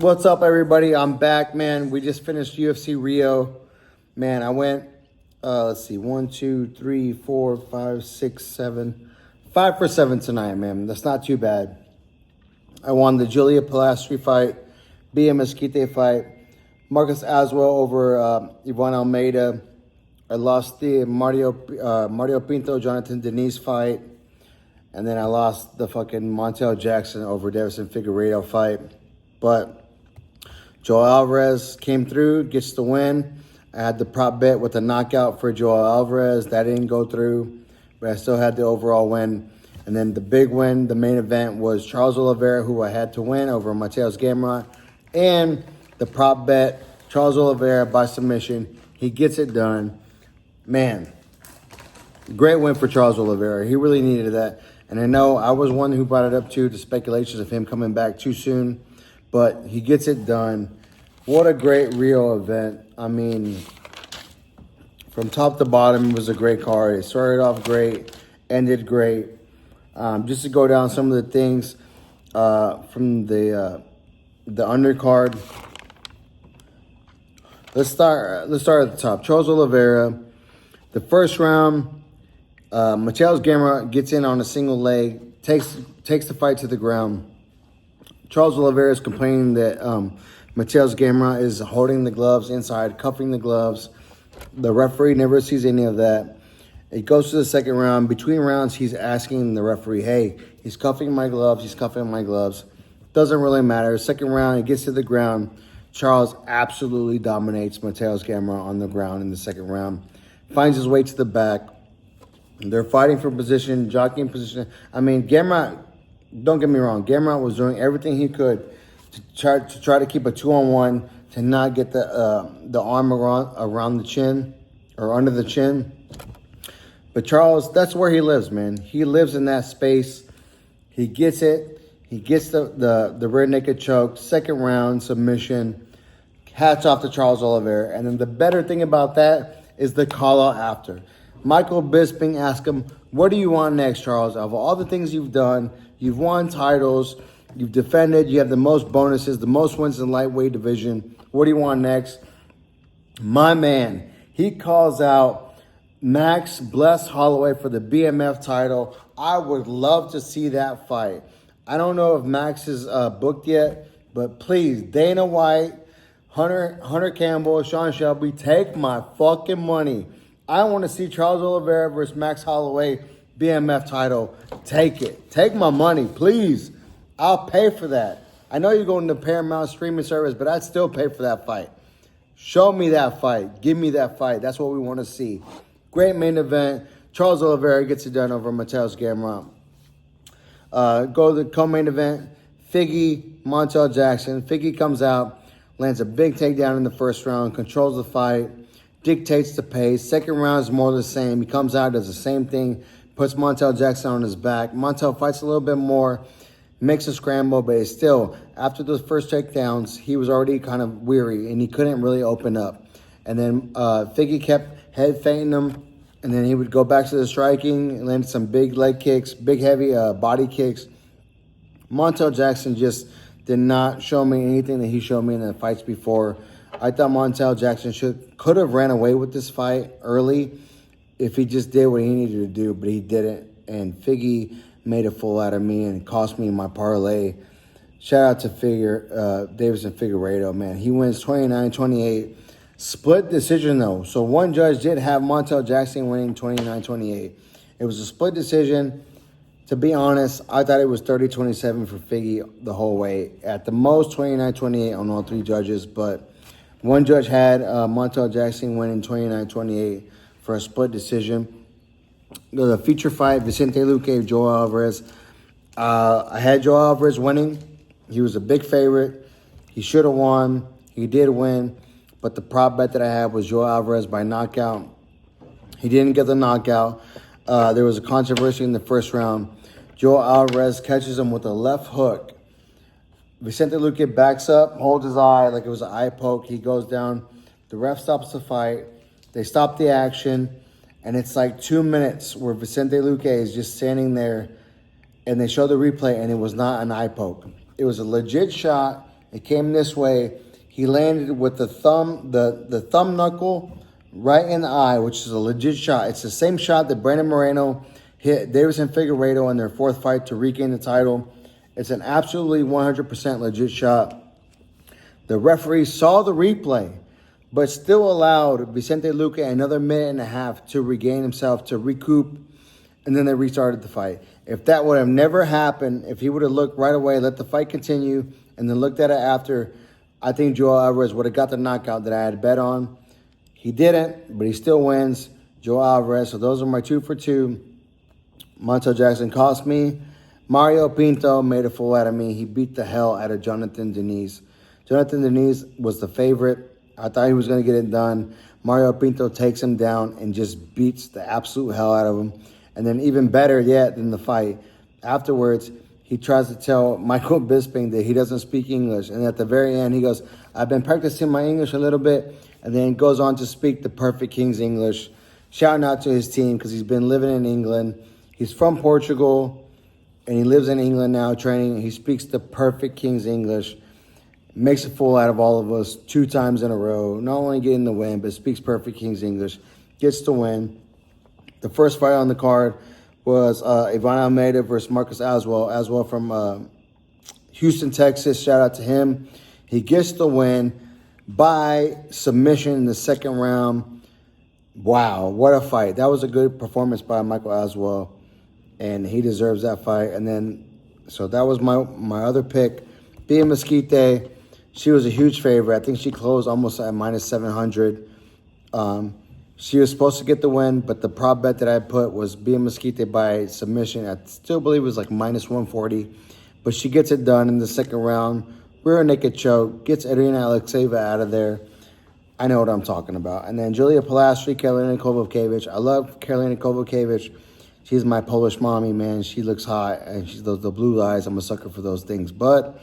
What's up, everybody? I'm back, man. We just finished UFC Rio. Man, I went, let's see, 1, 2, 3, 4, 5, 6, 7. 5 for 7 tonight, man. That's not too bad. I won the Julia Pilastri fight, BM Mesquite fight, Marcus Aswell over Ivan Almeida. I lost the Mario Pinto, Jonathan Denise fight. And then I lost the fucking Montel Jackson over Davison Figueiredo fight. But Joel Alvarez came through, gets the win. I had the prop bet with the knockout for Joel Alvarez. That didn't go through, but I still had the overall win. And then the big win, the main event, was Charles Oliveira, who I had to win over Mateus Gamrot. And the prop bet, Charles Oliveira by submission. He gets it done. Man, great win for Charles Oliveira. He really needed that. And I know I was one who brought it up too, the speculations of him coming back too soon. But he gets it done. What a great Rio event. I mean, from top to bottom, it was a great card. It started off great, ended great. Just to go down some of the things from the undercard. Let's start at the top. Charles Oliveira. The first round, Mateus Gamrot gets in on a single leg, takes the fight to the ground. Charles Oliveira is complaining that Mateus Gamrot is holding the gloves inside, cuffing the gloves. The referee never sees any of that. It goes to the second round. Between rounds, he's asking the referee, hey, he's cuffing my gloves, he's cuffing my gloves. Doesn't really matter. Second round, he gets to the ground. Charles absolutely dominates Mateus Gamrot on the ground in the second round. Finds his way to the back. They're fighting for position, jockeying position. I mean, Gamrot, don't get me wrong, Gamrot was doing everything he could to try to keep a 2-on-1, to not get the arm around the chin or under the chin. But Charles, that's where he lives, man. He lives in that space. He gets it. He gets the rear naked choke, second round submission. Hats off to Charles Oliveira. And then the better thing about that is the call out after. Michael Bisping asked him, what do you want next, Charles? Of all the things you've done, you've won titles, you've defended, you have the most bonuses, the most wins in the lightweight division. What do you want next? My man, he calls out Max Bless Holloway for the BMF title. I would love to see that fight. I don't know if Max is booked yet, but please, Dana White, Hunter Campbell, Sean Shelby, take my fucking money. I want to see Charles Oliveira versus Max Holloway BMF title. Take it. Take my money, please. I'll pay for that. I know you're going to Paramount streaming service, but I'd still pay for that fight. Show me that fight. Give me that fight. That's what we want to see. Great main event. Charles Oliveira gets it done over Mateus Gamrot. Go to the co-main event. Figgy, Montel Jackson. Figgy comes out, lands a big takedown in the first round, controls the fight, dictates the pace. Second round is more of the same. He comes out, does the same thing, puts Montel Jackson on his back. Montel fights a little bit more, makes a scramble, but it's still, after those first takedowns, he was already kind of weary, and he couldn't really open up. And then Figgy kept head feinting him, and then he would go back to the striking, land some big leg kicks, big heavy body kicks. Montel Jackson just did not show me anything that he showed me in the fights before. I thought Montel Jackson could have ran away with this fight early if he just did what he needed to do, but he didn't. And Figgy made a fool out of me and cost me my parlay. Shout out to Davison Figueiredo, man. He wins 29-28. Split decision, though. So one judge did have Montel Jackson winning 29-28. It was a split decision. To be honest, I thought it was 30-27 for Figgy the whole way. At the most, 29-28 on all three judges. But one judge had Montel Jackson winning 29-28 for a split decision. The feature fight, Vicente Luque, Joel Alvarez. I had Joel Alvarez winning. He was a big favorite. He should have won. He did win. But the prop bet that I had was Joel Alvarez by knockout. He didn't get the knockout. There was a controversy in the first round. Joel Alvarez catches him with a left hook. Vicente Luque backs up, holds his eye like it was an eye poke. He goes down. The ref stops the fight. They stop the action. And it's like 2 minutes where Vicente Luque is just standing there. And they show the replay, and it was not an eye poke. It was a legit shot. It came this way. He landed with the thumb knuckle right in the eye, which is a legit shot. It's the same shot that Brandon Moreno hit Davison Figueiredo in their fourth fight to regain the title. It's an absolutely 100% legit shot. The referee saw the replay, but still allowed Vicente Luque another minute and a half to regain himself, to recoup, and then they restarted the fight. If that would have never happened, if he would have looked right away, let the fight continue, and then looked at it after, I think Joel Alvarez would have got the knockout that I had bet on. He didn't, but he still wins. Joel Alvarez. So those are my 2 for 2. Montel Jackson cost me. Mario Pinto made a fool out of me. He beat the hell out of Jonathan Deniz. Jonathan Deniz was the favorite. I thought he was going to get it done. Mario Pinto takes him down and just beats the absolute hell out of him. And then even better yet than the fight, afterwards, he tries to tell Michael Bisping that he doesn't speak English. And at the very end, he goes, I've been practicing my English a little bit. And then goes on to speak the perfect King's English. Shouting out to his team because he's been living in England. He's from Portugal, and he lives in England now training. He speaks the perfect King's English. Makes a fool out of all of us 2 times in a row. Not only getting the win, but speaks perfect King's English. Gets the win. The first fight on the card was Ivan Almeida versus Marcus Aswell. Aswell from Houston, Texas. Shout out to him. He gets the win by submission in the second round. Wow, what a fight. That was a good performance by Michael Aswell, and he deserves that fight. And then, so that was my other pick. Bia Mesquite, she was a huge favorite. I think she closed almost at minus 700. She was supposed to get the win, but the prop bet that I put was Bia Mesquite by submission. I still believe it was like minus 140, but she gets it done in the second round. Rear naked choke, gets Irina Alexeyeva out of there. I know what I'm talking about. And then Julia Pilastri, Karolina Kowalkiewicz. I love Karolina Kowalkiewicz. She's my Polish mommy, man. She looks hot, and she's the blue eyes. I'm a sucker for those things. But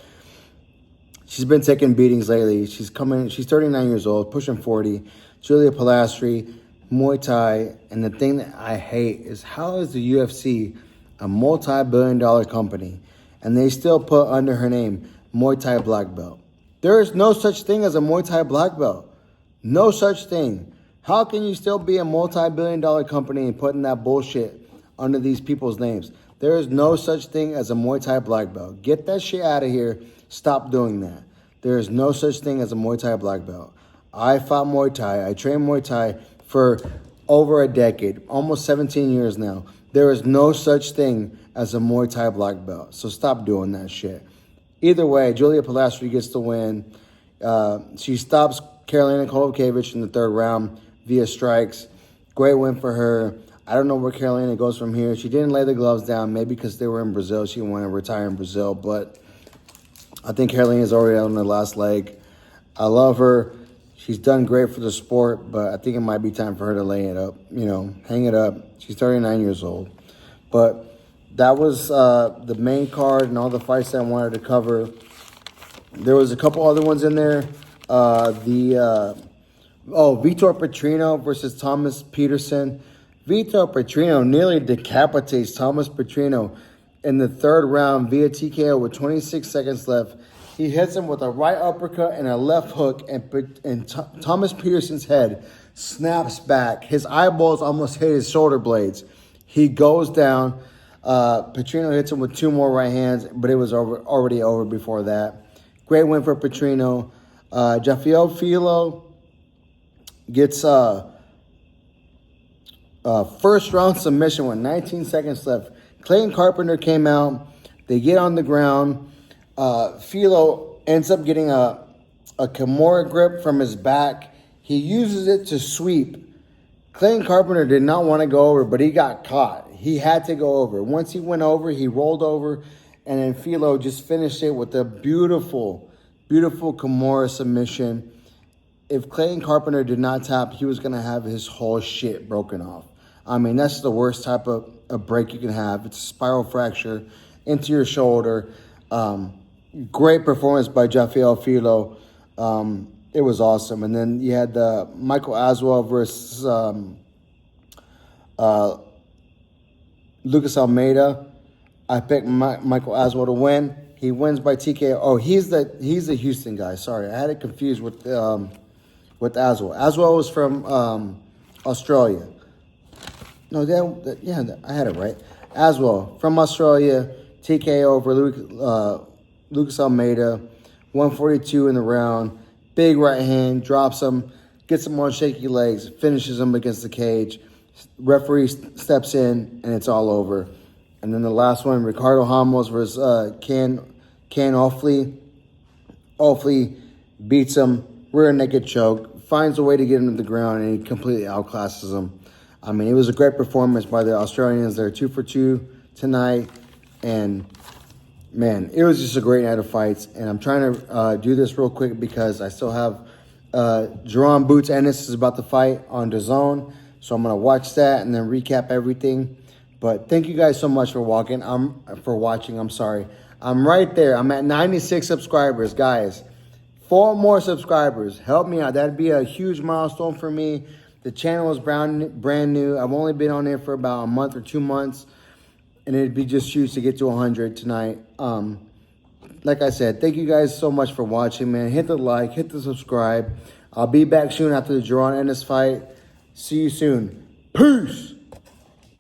she's been taking beatings lately. She's 39 years old, pushing 40. Julia Pilastri, Muay Thai. And the thing that I hate is, how is the UFC a multi-billion-dollar company, and they still put under her name Muay Thai black belt? There is no such thing as a Muay Thai black belt. No such thing. How can you still be a multi-billion-dollar company and putting that bullshit under these people's names? There is no such thing as a Muay Thai black belt. Get that shit out of here. Stop doing that. There is no such thing as a Muay Thai black belt. I fought Muay Thai. I trained Muay Thai for over a decade, almost 17 years now. There is no such thing as a Muay Thai black belt. So stop doing that shit. Either way, Julia Pilastri gets the win. She stops Karolina Kowalkiewicz in the third round via strikes. Great win for her. I don't know where Karolina goes from here. She didn't lay the gloves down, maybe because they were in Brazil. She wanted to retire in Brazil, but I think Karolina's already on the last leg. I love her. She's done great for the sport, but I think it might be time for her to lay it up, hang it up. She's 39 years old. But that was the main card and all the fights that I wanted to cover. There was a couple other ones in there. Vitor Petrino versus Thomas Peterson. Vitor Petrino nearly decapitates Thomas Petrino in the third round via TKO with 26 seconds left. He hits him with a right uppercut and a left hook, and Thomas Peterson's head snaps back. His eyeballs almost hit his shoulder blades. He goes down. Petrino hits him with 2 more right hands, but it was already over before that. Great win for Petrino. Jafiel Filo gets first round submission with 19 seconds left. Clayton Carpenter came out. They get on the ground. Filo ends up getting a Kimura grip from his back. He uses it to sweep. Clayton Carpenter did not want to go over, but he got caught. He had to go over. Once he went over, he rolled over, and then Filo just finished it with a beautiful, beautiful Kimura submission. If Clayton Carpenter did not tap, he was going to have his whole shit broken off. I mean, that's the worst type of a break you can have. It's a spiral fracture into your shoulder. Great performance by Jafiel Filo. It was awesome. And then you had Michael Aswell versus Lucas Almeida. I picked Michael Aswell to win. He wins by TKO. Oh, he's the Houston guy. Sorry, I had it confused with Aswell. Aswell was from Australia. No, I had it right. Aswell from Australia. TKO over Lucas Almeida. 142 in the round. Big right hand, drops him, gets him on shaky legs, finishes him against the cage. Referee steps in, and it's all over. And then the last one, Ricardo Ramos versus Can Offley. Offley beats him, rear naked choke, finds a way to get him to the ground, and he completely outclasses him. I mean, it was a great performance by the Australians. They're 2 for 2 tonight, and man, it was just a great night of fights. And I'm trying to do this real quick because I still have Jerome Boots Ennis is about to fight on DAZN. So I'm going to watch that and then recap everything. But thank you guys so much for watching. I'm sorry. I'm right there. I'm at 96 subscribers, guys. 4 more subscribers. Help me out. That'd be a huge milestone for me. The channel is brand new. I've only been on there for about a month or 2 months. And it'd be just huge to get to 100 tonight. Like I said, thank you guys so much for watching, man. Hit the like, hit the subscribe. I'll be back soon after the Jerome Ennis fight. See you soon. Peace.